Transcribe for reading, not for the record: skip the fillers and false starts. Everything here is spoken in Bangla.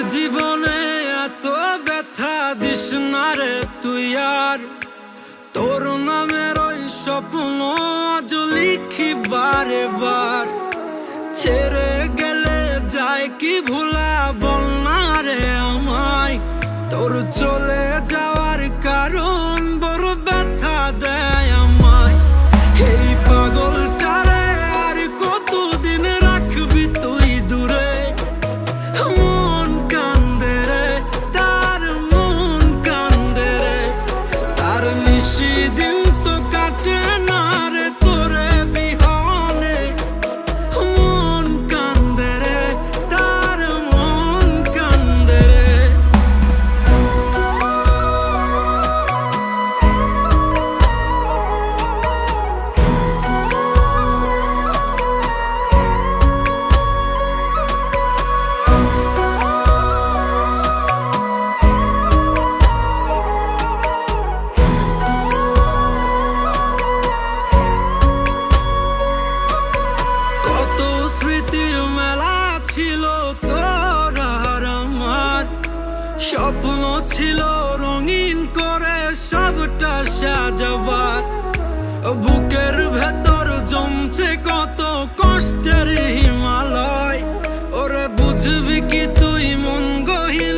জীবনে এত ব্যথা দিস না রে তুই আর, তোর নামের ওই স্বপ্ন আজ লিখি বারে বার। ছেড়ে গেলে যায় কি ভুলা বল না রে আমায়, তোর চলে যাওয়ার কারণ বড় ব্যথা দেয় আমায়। এই পাগলটারে আর কতদিন রাখবি তুই দূরে, মন কান্দে রে তার, মন কান্দে রে তার, নিশি দিন তো কাটে না রে তোরে বিহনে, মন কান্দে রে তার, মন কান্দে রে। কত স্মৃতির মেলা ছিল তোর আর আমার, স্বপ্ন ছিল রঙিন করে সবটা সাজাবার। বুকের ভেতর জমছে কত কষ্টের হিমালয়, ওরে বুঝবি কি তুই মন গহি